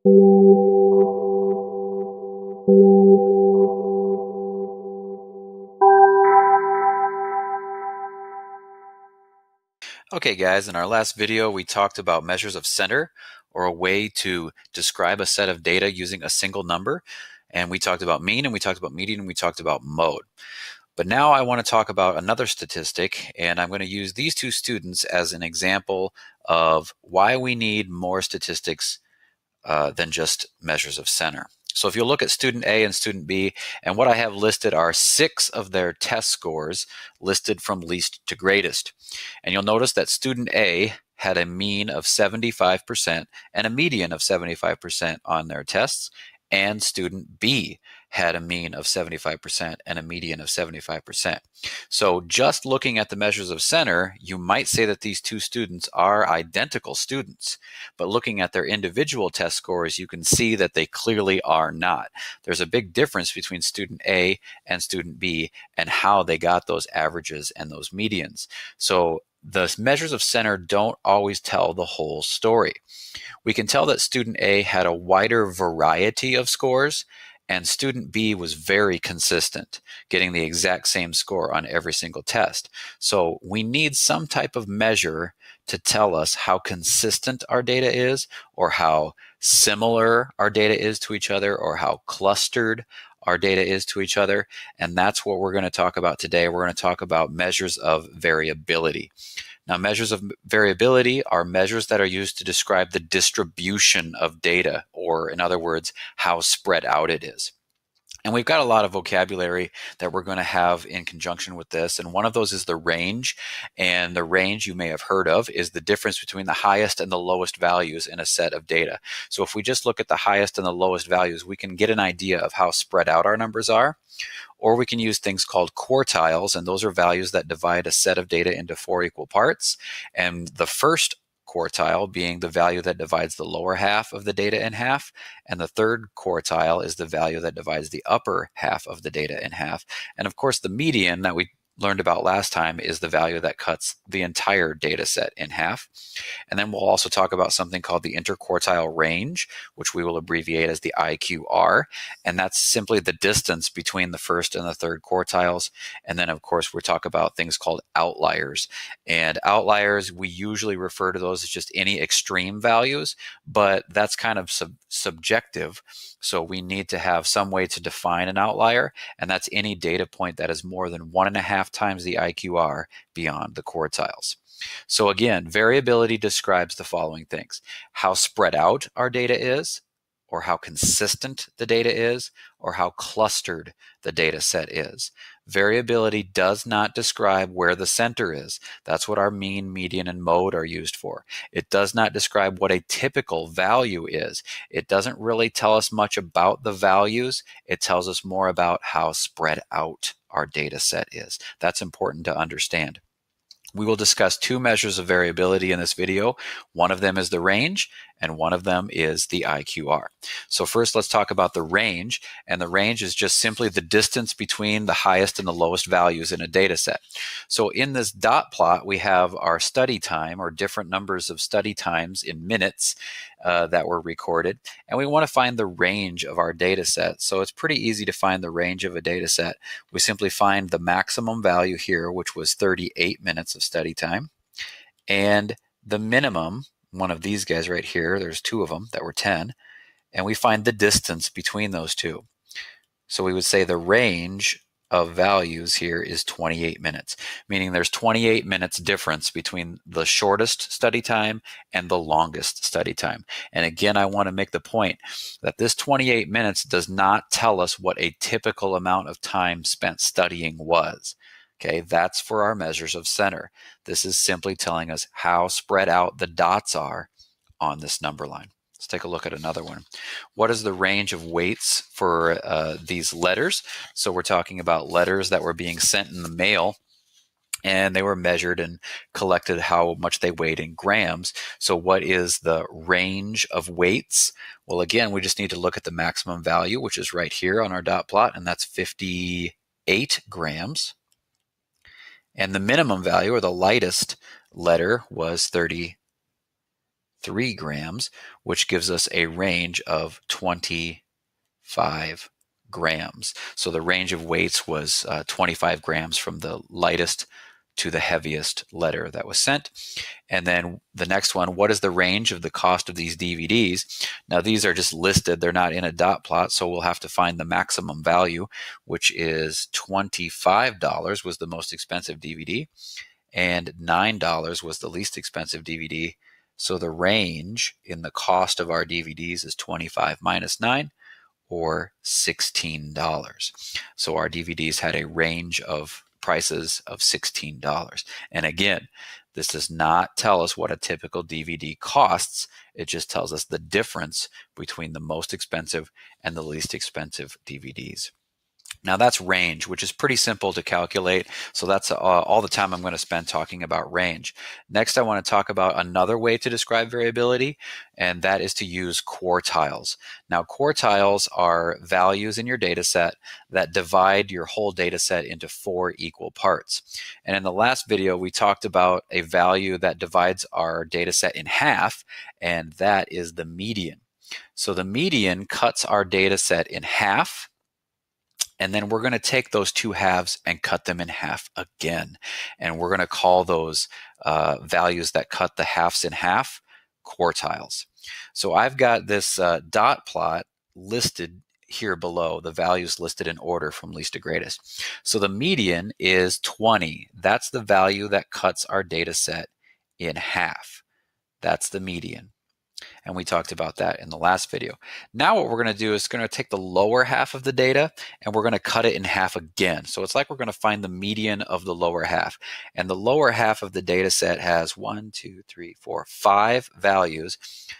Okay guys, in our last video we talked about measures of center, or a way to describe a set of data using a single number. And we talked about mean, and we talked about median, and we talked about mode. But now I want to talk about another statistic, and I'm going to use these two students as an example of why we need more statistics than just measures of center. So if you look at student A and student B, and what I have listed are 6 of their test scores listed from least to greatest. And you'll notice that student A had a mean of 75% and a median of 75% on their tests, and student B had a mean of 75% and a median of 75%. So just looking at the measures of center, you might say that these two students are identical students, but looking at their individual test scores, you can see that they clearly are not. There's a big difference between student A and student B and how they got those averages and those medians. So the measures of center don't always tell the whole story. We can tell that student A had a wider variety of scores, and student B was very consistent, getting the exact same score on every single test. So we need some type of measure to tell us how consistent our data is, or how similar our data is to each other, or how clustered our data is to each other. And that's what we're going to talk about today. We're going to talk about measures of variability. Now, measures of variability are measures that are used to describe the distribution of data, or in other words, how spread out it is. And we've got a lot of vocabulary that we're going to have in conjunction with this. And one of those is the range. And the range, you may have heard of, is the difference between the highest and the lowest values in a set of data. So if we just look at the highest and the lowest values, we can get an idea of how spread out our numbers are. Or we can use things called quartiles, and those are values that divide a set of data into 4 equal parts. And the first quartile being the value that divides the lower half of the data in half, and the third quartile is the value that divides the upper half of the data in half. And of course, the median that we learned about last time is the value that cuts the entire data set in half. And then we'll also talk about something called the interquartile range, which we will abbreviate as the IQR. And that's simply the distance between the first and the third quartiles. And then, of course, we'll talk about things called outliers. And outliers, we usually refer to those as just any extreme values, but that's kind of subjective. So we need to have some way to define an outlier, and that's any data point that is more than 1.5 times the IQR beyond the quartiles. So again, variability describes the following things: how spread out our data is, or how consistent the data is, or how clustered the data set is. Variability does not describe where the center is. That's what our mean, median, and mode are used for. It does not describe what a typical value is. It doesn't really tell us much about the values. It tells us more about how spread out our data set is. That's important to understand. We will discuss 2 measures of variability in this video. One of them is the range, and one of them is the IQR. So first, let's talk about the range. And the range is just simply the distance between the highest and the lowest values in a data set. So in this dot plot, we have our study time, or different numbers of study times in minutes that were recorded. And we want to find the range of our data set. So it's pretty easy to find the range of a data set. We simply find the maximum value here, which was 38 minutes of study time, and the minimum, one of these guys right here, there's 2 of them that were 10, and we find the distance between those 2. So we would say the range of values here is 28 minutes, meaning there's 28 minutes difference between the shortest study time and the longest study time. And again, I want to make the point that this 28 minutes does not tell us what a typical amount of time spent studying was. Okay, that's for our measures of center. This is simply telling us how spread out the dots are on this number line. Let's take a look at another one. What is the range of weights for these letters? So we're talking about letters that were being sent in the mail, and they were measured and collected how much they weighed in grams. So what is the range of weights? Well, again, we just need to look at the maximum value, which is right here on our dot plot, and that's 58 grams. And the minimum value, or the lightest letter, was 33 3 grams, which gives us a range of 25 grams. So the range of weights was 25 grams from the lightest to the heaviest letter that was sent. And then the next one, what is the range of the cost of these DVDs? Now these are just listed, they're not in a dot plot, so we'll have to find the maximum value, which is $25 was the most expensive DVD, and $9 was the least expensive DVD. So the range in the cost of our DVDs is 25 minus 9, or $16. So our DVDs had a range of prices of $16. And again, this does not tell us what a typical DVD costs. It just tells us the difference between the most expensive and the least expensive DVDs. Now that's range, which is pretty simple to calculate. So that's all the time I'm going to spend talking about range. Next, I want to talk about another way to describe variability, and that is to use quartiles. Now, quartiles are values in your data set that divide your whole data set into 4 equal parts. And in the last video, we talked about a value that divides our data set in half, and that is the median. So the median cuts our data set in half, and then we're going to take those 2 halves and cut them in half again. And we're going to call those values that cut the halves in half quartiles. So I've got this dot plot listed here below, the values listed in order from least to greatest. So the median is 20. That's the value that cuts our data set in half. That's the median. And we talked about that in the last video. Now what we're going to do is going to take the lower half of the data and we're going to cut it in half again. So it's like we're going to find the median of the lower half. And the lower half of the data set has 5 values.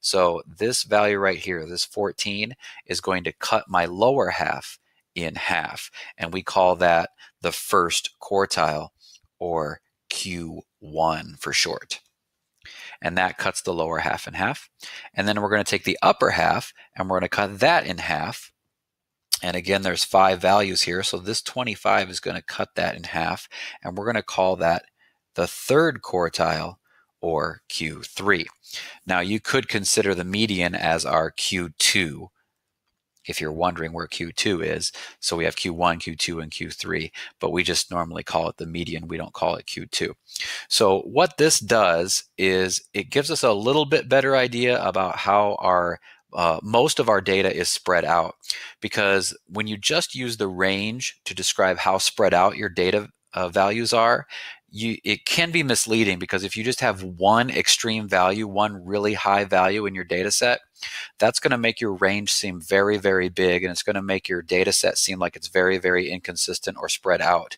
So this value right here, this 14, is going to cut my lower half in half. And we call that the first quartile, or Q1 for short. And that cuts the lower half in half. And then we're going to take the upper half and we're going to cut that in half. And again, there's 5 values here. So this 25 is going to cut that in half. And we're going to call that the third quartile, or Q3. Now you could consider the median as our Q2, if you're wondering where Q2 is. So we have Q1, Q2, and Q3, but we just normally call it the median. We don't call it Q2. So what this does is it gives us a little bit better idea about how our most of our data is spread out. Because when you just use the range to describe how spread out your data values are, it can be misleading, because if you just have one extreme value, one really high value in your data set, that's going to make your range seem very, very big, and it's going to make your data set seem like it's very, very inconsistent or spread out.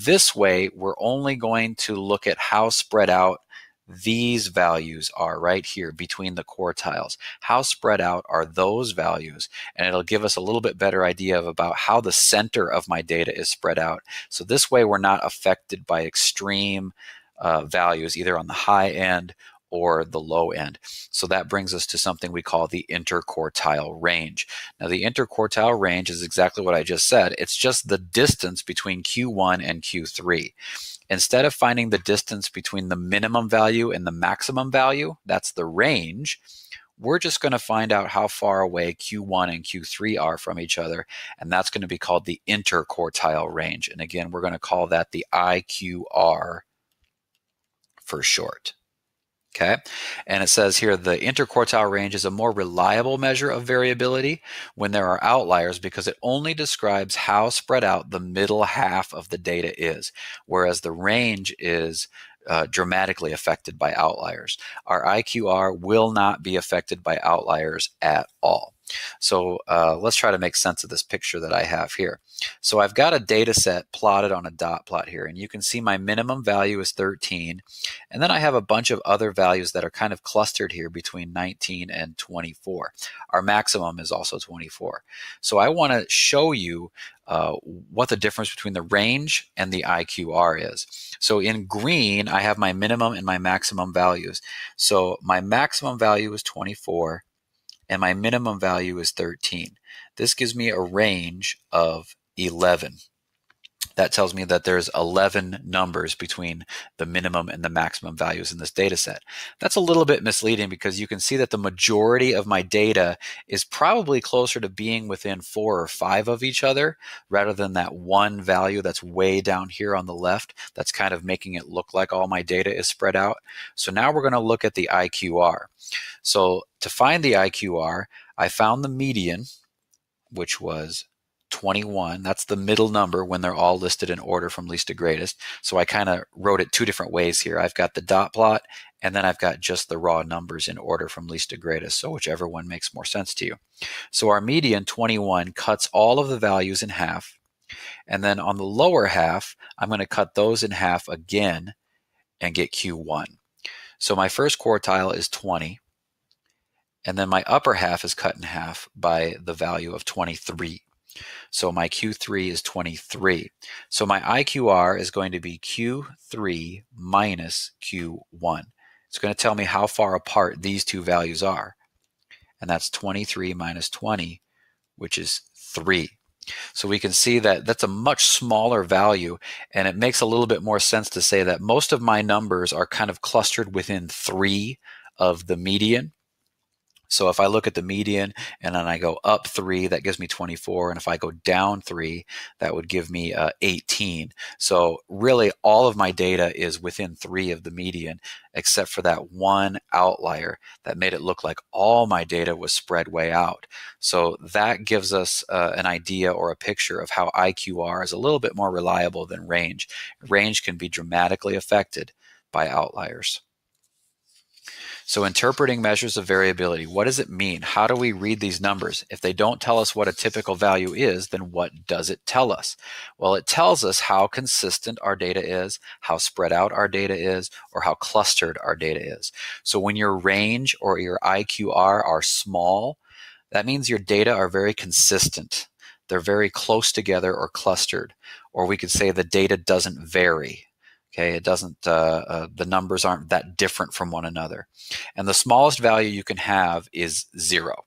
This way, we're only going to look at how spread out these values are right here between the quartiles. How spread out are those values? And it'll give us a little bit better idea about how the center of my data is spread out. So this way we're not affected by extreme values, either on the high end or the low end. So that brings us to something we call the interquartile range. Now the interquartile range is exactly what I just said. It's just the distance between Q1 and Q3. Instead of finding the distance between the minimum value and the maximum value, that's the range, we're just going to find out how far away Q1 and Q3 are from each other, and that's going to be called the interquartile range. And again, we're going to call that the IQR for short. Okay, and it says here the interquartile range is a more reliable measure of variability when there are outliers, because it only describes how spread out the middle half of the data is, whereas the range is dramatically affected by outliers. Our IQR will not be affected by outliers at all. So let's try to make sense of this picture that I have here. So I've got a data set plotted on a dot plot here, and you can see my minimum value is 13, and then I have a bunch of other values that are kind of clustered here between 19 and 24. Our maximum is also 24. So I want to show you what the difference between the range and the IQR is. So in green, I have my minimum and my maximum values. So my maximum value is 24, and my minimum value is 13. This gives me a range of 11. That tells me that there's 11 numbers between the minimum and the maximum values in this data set. That's a little bit misleading because you can see that the majority of my data is probably closer to being within 4 or 5 of each other rather than that one value that's way down here on the left that's kind of making it look like all my data is spread out. So now we're going to look at the IQR. So to find the IQR, I found the median, which was 21. That's the middle number when they're all listed in order from least to greatest. So I kind of wrote it two different ways here. I've got the dot plot, and then I've got just the raw numbers in order from least to greatest. So whichever one makes more sense to you. So our median, 21, cuts all of the values in half. And then on the lower half, I'm going to cut those in half again and get Q1. So my first quartile is 20. And then my upper half is cut in half by the value of 23. So my Q3 is 23. So my IQR is going to be Q3 minus Q1. It's going to tell me how far apart these two values are. And that's 23 minus 20, which is 3. So we can see that that's a much smaller value, and it makes a little bit more sense to say that most of my numbers are kind of clustered within 3 of the median. So if I look at the median and then I go up 3, that gives me 24. And if I go down 3, that would give me 18. So really all of my data is within 3 of the median, except for that one outlier that made it look like all my data was spread way out. So that gives us an idea or a picture of how IQR is a little bit more reliable than range. Range can be dramatically affected by outliers. So interpreting measures of variability, what does it mean? How do we read these numbers? If they don't tell us what a typical value is, then what does it tell us? Well, it tells us how consistent our data is, how spread out our data is, or how clustered our data is. So when your range or your IQR are small, that means your data are very consistent. They're very close together or clustered. Or we could say the data doesn't vary. Okay, it doesn't. The numbers aren't that different from one another. And the smallest value you can have is 0.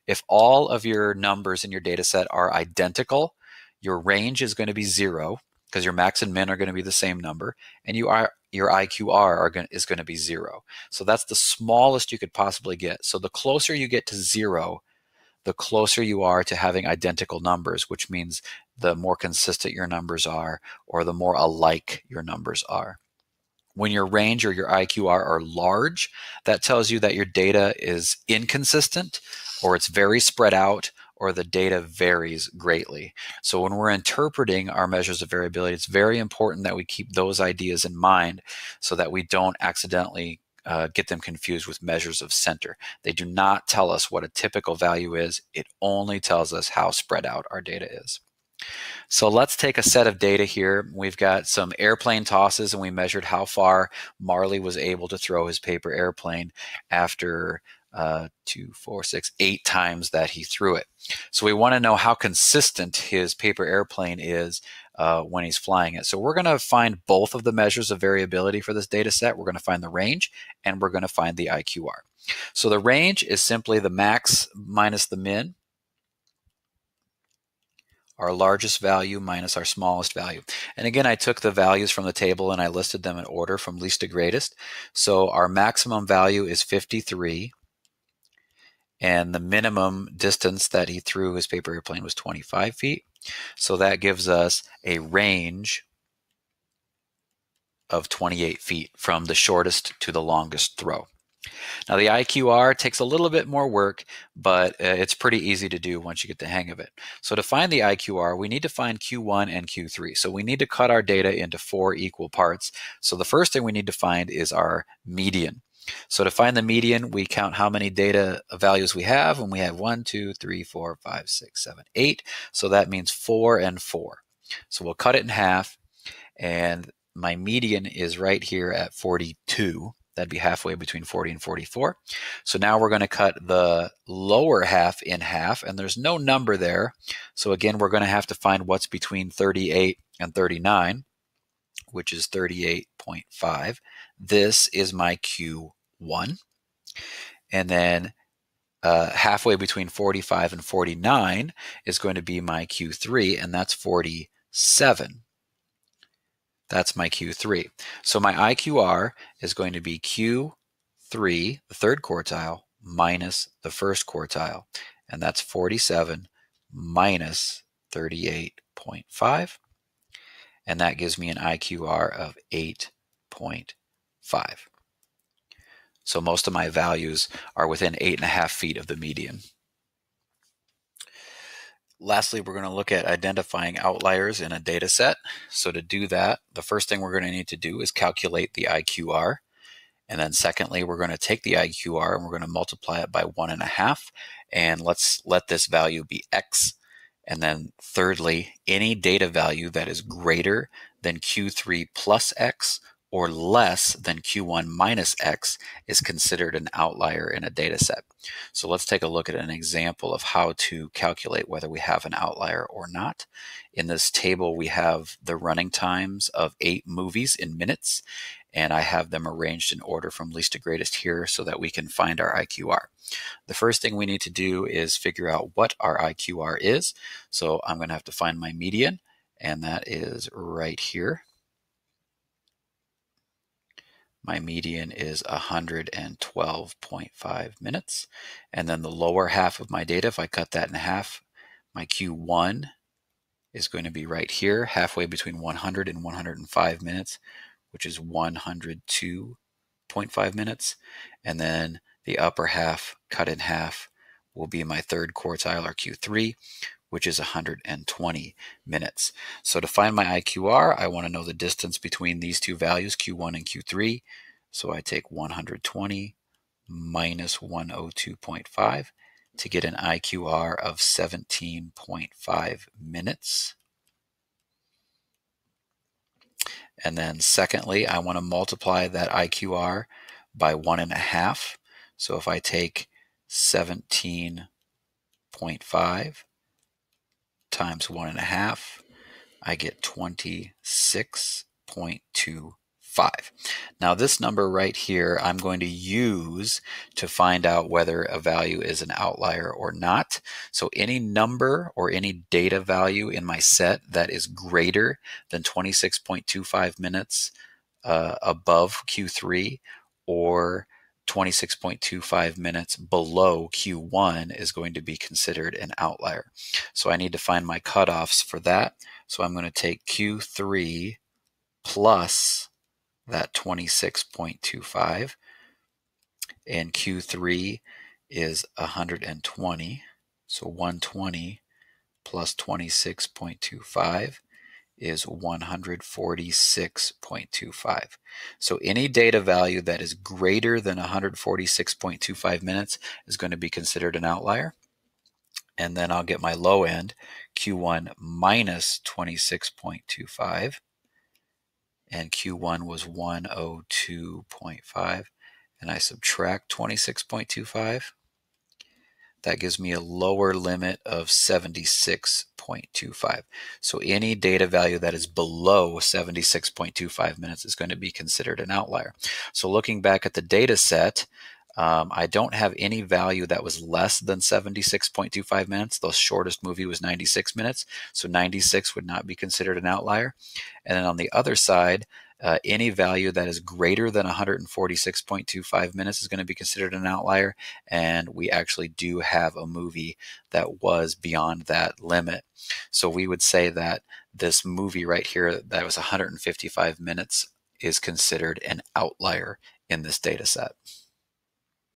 If all of your numbers in your data set are identical, your range is going to be 0 because your max and min are going to be the same number, and your IQR is going to be 0. So that's the smallest you could possibly get. So the closer you get to 0, the closer you are to having identical numbers, which means the more consistent your numbers are, or the more alike your numbers are. When your range or your IQR are large, that tells you that your data is inconsistent, or it's very spread out, or the data varies greatly. So when we're interpreting our measures of variability, it's very important that we keep those ideas in mind so that we don't accidentally get them confused with measures of center. They do not tell us what a typical value is. It only tells us how spread out our data is. So let's take a set of data here. We've got some airplane tosses, and we measured how far Marley was able to throw his paper airplane after 2, 4, 6, 8 times that he threw it. So we want to know how consistent his paper airplane is when he's flying it. So we're going to find both of the measures of variability for this data set. We're going to find the range, and we're going to find the IQR. So the range is simply the max minus the min, our largest value minus our smallest value. And again, I took the values from the table and I listed them in order from least to greatest. So our maximum value is 53. And the minimum distance that he threw his paper airplane was 25 feet. So that gives us a range of 28 feet from the shortest to the longest throw. Now the IQR takes a little bit more work, but it's pretty easy to do once you get the hang of it. So to find the IQR, we need to find Q1 and Q3. So we need to cut our data into 4 equal parts. So the first thing we need to find is our median. So to find the median, we count how many data values we have, and we have 1, 2, 3, 4, 5, 6, 7, 8. So that means 4 and 4. So we'll cut it in half, and my median is right here at 42. That'd be halfway between 40 and 44. So now we're going to cut the lower half in half, and there's no number there. So again, we're going to have to find what's between 38 and 39, which is 38.5. This is my Q1. And then halfway between 45 and 49 is going to be my Q3, and that's 47. That's my Q3. So my IQR is going to be Q3, the third quartile, minus the first quartile. And that's 47 minus 38.5. And that gives me an IQR of 8.5. So most of my values are within 8.5 feet of the median. Lastly, we're going to look at identifying outliers in a data set. So to do that, the first thing we're going to need to do is calculate the IQR. And then secondly, we're going to take the IQR and we're going to multiply it by 1.5. And let's let this value be X. And then thirdly, any data value that is greater than Q3 plus X or less than Q1 minus X is considered an outlier in a data set. So let's take a look at an example of how to calculate whether we have an outlier or not. In this table, we have the running times of 8 movies in minutes, and I have them arranged in order from least to greatest here so that we can find our IQR. The first thing we need to do is figure out what our IQR is. So I'm going to have to find my median, and that is right here. My median is 112.5 minutes. And then the lower half of my data, if I cut that in half, my Q1 is going to be right here, halfway between 100 and 105 minutes, which is 102.5 minutes. And then the upper half cut in half will be my third quartile, or Q3, which is 120 minutes. So to find my IQR, I want to know the distance between these two values, Q1 and Q3. So I take 120 minus 102.5 to get an IQR of 17.5 minutes. And then secondly, I want to multiply that IQR by 1.5. So if I take 17.5 times 1.5, I get 26.25. Now this number right here, I'm going to use to find out whether a value is an outlier or not. So any number or any data value in my set that is greater than 26.25 minutes above Q3 or 26.25 minutes below Q1 is going to be considered an outlier. So I need to find my cutoffs for that. So I'm going to take Q3 plus that 26.25, and Q3 is 120. So 120 plus 26.25 is 146.25. So any data value that is greater than 146.25 minutes is going to be considered an outlier. And then I'll get my low end, Q1 minus 26.25. And Q1 was 102.5. And I subtract 26.25. That gives me a lower limit of 76.25. So any data value that is below 76.25 minutes is going to be considered an outlier. So looking back at the data set, I don't have any value that was less than 76.25 minutes. The shortest movie was 96 minutes. So 96 would not be considered an outlier. And then on the other side, any value that is greater than 146.25 minutes is going to be considered an outlier. And we actually do have a movie that was beyond that limit. So we would say that this movie right here that was 155 minutes is considered an outlier in this data set.